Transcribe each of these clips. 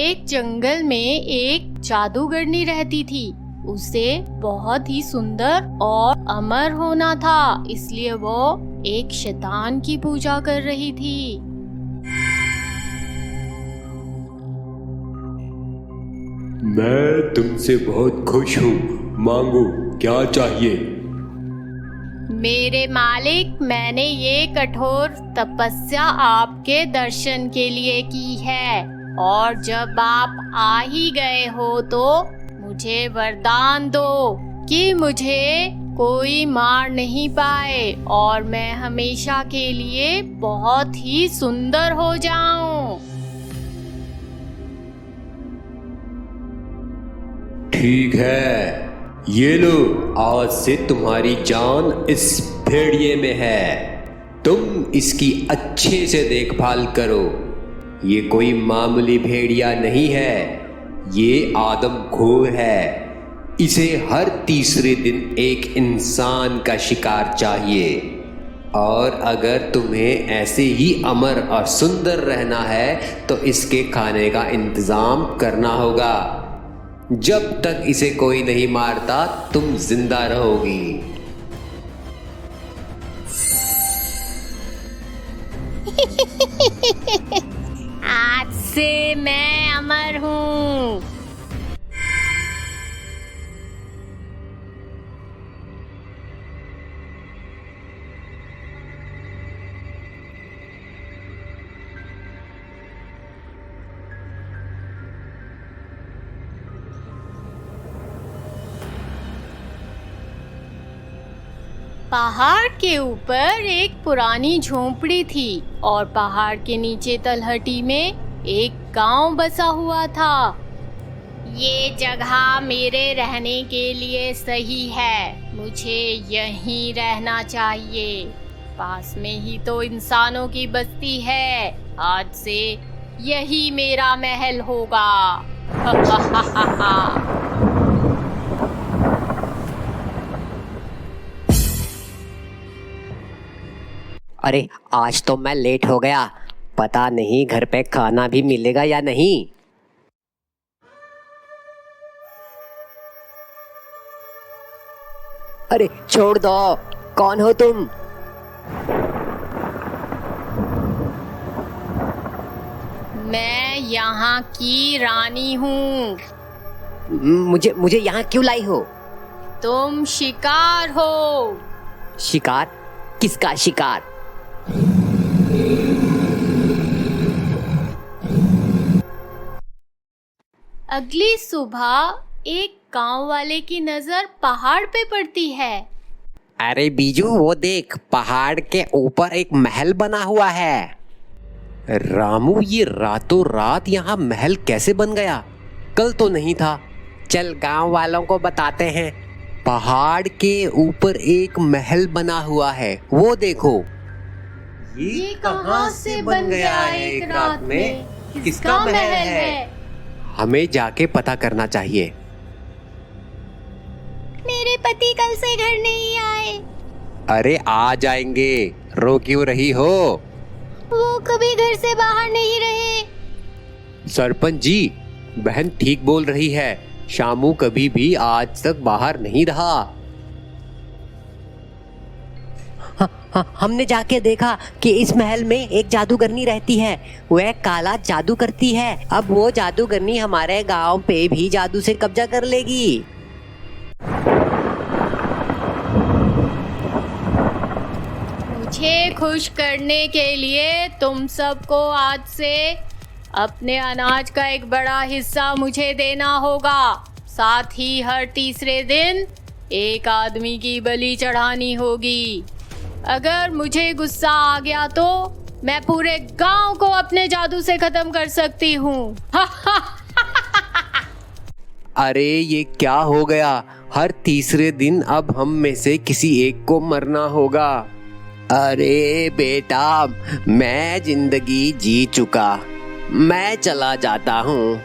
एक जंगल में एक जादूगरनी रहती थी। उसे बहुत ही सुंदर और अमर होना था, इसलिए वो एक शैतान की पूजा कर रही थी। मैं तुमसे बहुत खुश हूँ, मांगो क्या चाहिए। मेरे मालिक, मैंने ये कठोर तपस्या आपके दर्शन के लिए की है, और जब आप आ ही गए हो तो मुझे वरदान दो कि मुझे कोई मार नहीं पाए और मैं हमेशा के लिए बहुत ही सुंदर हो जाऊं। ठीक है, ये लो, आज से तुम्हारी जान इस भेड़िए में है। तुम इसकी अच्छे से देखभाल करो। ये कोई मामूली भेड़िया नहीं है, ये आदमखोर है। इसे हर तीसरे दिन एक इंसान का शिकार चाहिए, और अगर तुम्हें ऐसे ही अमर और सुंदर रहना है तो इसके खाने का इंतजाम करना होगा। जब तक इसे कोई नहीं मारता तुम जिंदा रहोगी। आज से मैं अमर हूँ। पहाड़ के ऊपर एक पुरानी झोंपड़ी थी और पहाड़ के नीचे तलहटी में एक गांव बसा हुआ था। ये जगह मेरे रहने के लिए सही है, मुझे यहीं रहना चाहिए। पास में ही तो इंसानों की बस्ती है, आज से यही मेरा महल होगा। अरे आज तो मैं लेट हो गया, पता नहीं घर पे खाना भी मिलेगा या नहीं। अरे छोड़ दो, कौन हो तुम? मैं यहाँ की रानी हूँ। मुझे यहाँ क्यों लाई हो? तुम शिकार हो। शिकार? किसका शिकार? अगली सुबह एक गांव वाले की नजर पहाड़ पे पड़ती है। अरे बीजू, वो देख, पहाड़ के ऊपर एक महल बना हुआ है। रामू, ये रातों रात यहाँ महल कैसे बन गया? कल तो नहीं था। चल गांव वालों को बताते हैं। पहाड़ के ऊपर एक महल बना हुआ है, वो देखो। ये कहां से बन गया एक रात में? किसका महल है? हमें जाके पता करना चाहिए। मेरे पति कल से घर नहीं आए। अरे आ जाएंगे, रो क्यों रही हो? वो कभी घर से बाहर नहीं रहे। सरपंच जी, बहन ठीक बोल रही है, शामू कभी भी आज तक बाहर नहीं रहा। हमने जाके देखा कि इस महल में एक जादूगरनी रहती है, वह काला जादू करती है। अब वो जादूगरनी हमारे गांव पे भी जादू से कब्जा कर लेगी। मुझे खुश करने के लिए तुम सबको आज से अपने अनाज का एक बड़ा हिस्सा मुझे देना होगा। साथ ही हर तीसरे दिन एक आदमी की बलि चढ़ानी होगी। अगर मुझे गुस्सा आ गया तो मैं पूरे गांव को अपने जादू से खत्म कर सकती हूँ। अरे ये क्या हो गया? हर तीसरे दिन अब हम में से किसी एक को मरना होगा। अरे बेटा, मैं जिंदगी जी चुका, मैं चला जाता हूँ।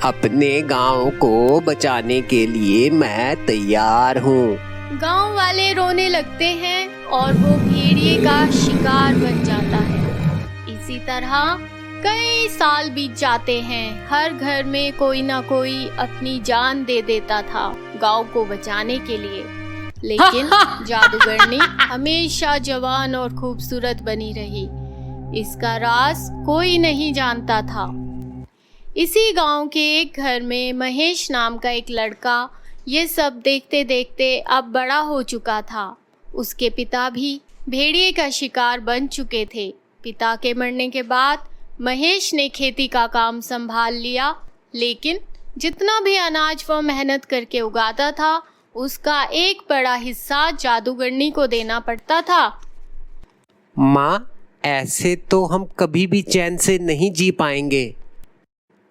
अपने गांव को बचाने के लिए मैं तैयार हूँ। गांव वाले रोने लगते हैं और वो भेड़िए का शिकार बन जाता है। इसी तरह कई साल बीत जाते हैं। हर घर में कोई ना कोई अपनी जान दे देता था गांव को बचाने के लिए, लेकिन जादूगरनी हमेशा जवान और खूबसूरत बनी रही। इसका राज कोई नहीं जानता था। इसी गांव के एक घर में महेश नाम का एक लड़का ये सब देखते देखते अब बड़ा हो चुका था। उसके पिता भी भेड़िए का शिकार बन चुके थे। पिता के मरने के बाद महेश ने खेती का काम संभाल लिया, लेकिन जितना भी अनाज वह मेहनत करके उगाता था उसका एक बड़ा हिस्सा जादूगरनी को देना पड़ता था। माँ, ऐसे तो हम कभी भी चैन से नहीं जी पाएंगे।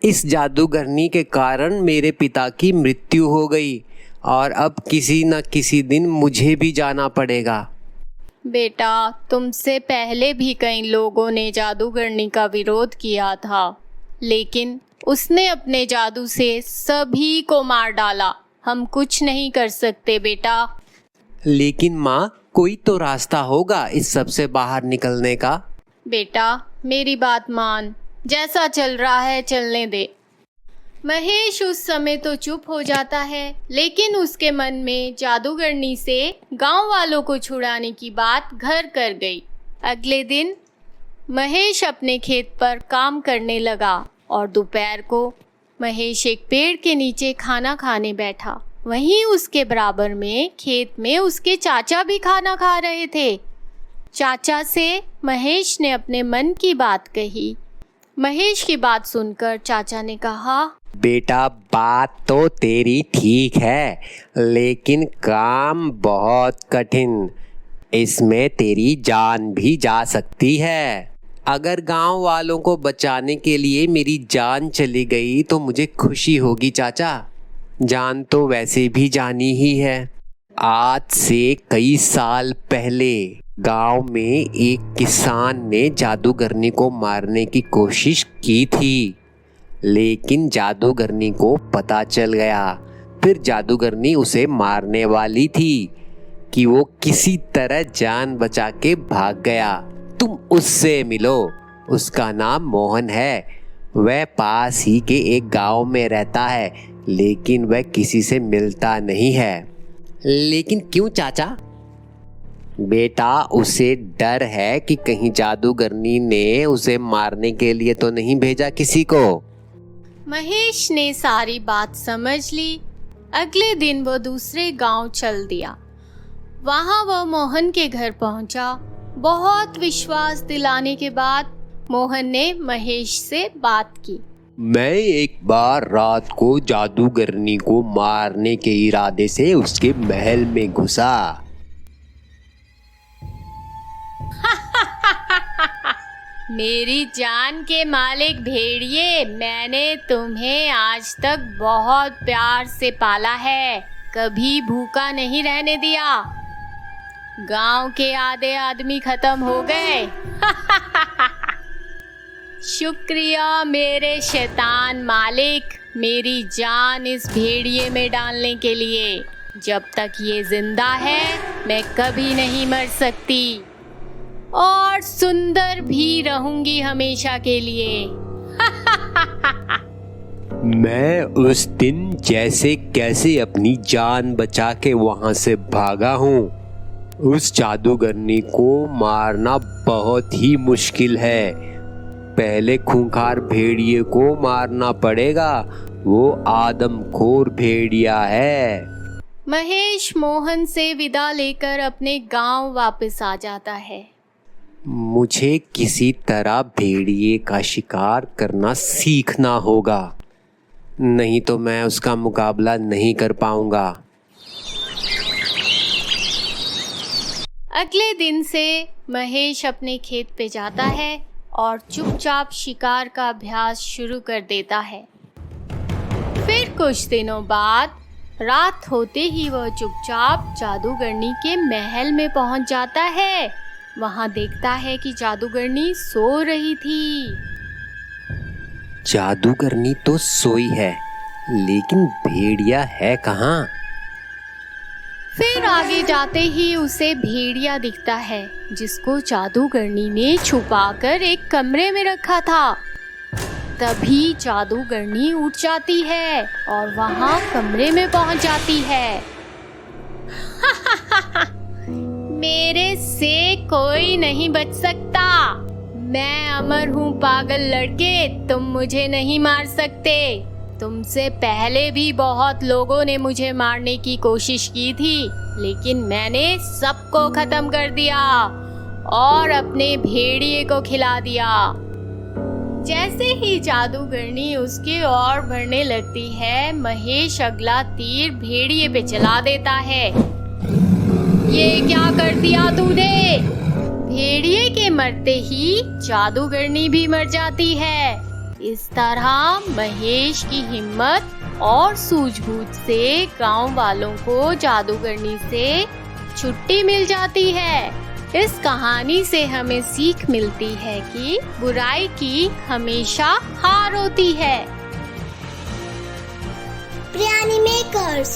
इस जादूगरनी के कारण मेरे पिता की मृत्यु हो गई और अब किसी न किसी दिन मुझे भी जाना पड़ेगा। बेटा, तुमसे पहले भी कई लोगों ने जादूगरनी का विरोध किया था, लेकिन उसने अपने जादू से सभी को मार डाला। हम कुछ नहीं कर सकते बेटा। लेकिन माँ, कोई तो रास्ता होगा इस सब से बाहर निकलने का। बेटा, मेरी बात मान, जैसा चल रहा है चलने दे। महेश उस समय तो चुप हो जाता है, लेकिन उसके मन में जादूगरनी से गांव वालों को छुड़ाने की बात घर कर गई। अगले दिन महेश अपने खेत पर काम करने लगा और दोपहर को महेश एक पेड़ के नीचे खाना खाने बैठा। वहीं उसके बराबर में खेत में उसके चाचा भी खाना खा रहे थे। चाचा से महेश ने अपने मन की बात कही। महेश की बात सुनकर चाचा ने कहा, बेटा, बात तो तेरी ठीक है, लेकिन काम बहुत कठिन। इसमें तेरी जान भी जा सकती है। अगर गांव वालों को बचाने के लिए मेरी जान चली गई तो मुझे खुशी होगी चाचा। जान तो वैसे भी जानी ही है। आज से कई साल पहले गांव में एक किसान ने जादूगरनी को मारने की कोशिश की थी, लेकिन जादूगरनी को पता चल गया। फिर जादूगरनी उसे मारने वाली थी कि वो किसी तरह जान बचा के भाग गया। तुम उससे मिलो। उसका नाम मोहन है। वह पास ही के एक गांव में रहता है, लेकिन वह किसी से मिलता नहीं है। लेकिन क्यों चाचा? बेटा, उसे डर है कि कहीं जादूगरनी ने उसे मारने के लिए तो नहीं भेजा किसी को। महेश ने सारी बात समझ ली। अगले दिन वो दूसरे गांव चल दिया। वहां वह मोहन के घर पहुंचा। बहुत विश्वास दिलाने के बाद मोहन ने महेश से बात की। मैं एक बार रात को जादूगरनी को मारने के इरादे से उसके महल में घुसा। मेरी जान के मालिक भेड़िए, मैंने तुम्हें आज तक बहुत प्यार से पाला है, कभी भूखा नहीं रहने दिया। गांव के आधे आदमी खत्म हो गए। शुक्रिया मेरे शैतान मालिक, मेरी जान इस भेड़िए में डालने के लिए। जब तक ये जिंदा है मैं कभी नहीं मर सकती और सुंदर भी रहूंगी हमेशा के लिए। मैं उस दिन जैसे कैसे अपनी जान बचा के वहां से भागा हूँ। उस जादूगरनी को मारना बहुत ही मुश्किल है। पहले खूंखार भेड़िए को मारना पड़ेगा। वो आदमखोर भेड़िया है। महेश मोहन से विदा लेकर अपने गांव वापस आ जाता है। मुझे किसी तरह भेड़िए का शिकार करना सीखना होगा, नहीं तो मैं उसका मुकाबला नहीं कर पाऊंगा। अगले दिन से महेश अपने खेत पे जाता है और चुपचाप शिकार का अभ्यास शुरू कर देता है। फिर कुछ दिनों बाद रात होते ही वह चुपचाप जादूगरनी के महल में पहुंच जाता है। वहां देखता है कि जादूगरनी सो रही थी। जादूगरनी तो सोई है, लेकिन भेड़िया है कहाँ? फिर आगे जाते ही उसे भेड़िया दिखता है, जिसको जादूगरनी ने छुपाकर एक कमरे में रखा था। तभी जादूगरनी उठ जाती है और वहाँ कमरे में पहुँच जाती है। मेरे से कोई नहीं बच सकता। मैं अमर हूँ पागल लड़के, तुम मुझे नहीं मार सकते। तुमसे पहले भी बहुत लोगों ने मुझे मारने की कोशिश की थी, लेकिन मैंने सबको खत्म कर दिया और अपने भेड़िए को खिला दिया। जैसे ही जादूगरनी उसके ओर बढ़ने लगती है, महेश अगला तीर भेड़िए पे चला देता है। ये क्या कर दिया तूने? भेड़िए के मरते ही जादूगरनी भी मर जाती है। इस तरह महेश की हिम्मत और सूझबूझ से गांव वालों को जादूगरनी से छुट्टी मिल जाती है। इस कहानी से हमें सीख मिलती है कि बुराई की हमेशा हार होती है। प्रियानी मेकर्स।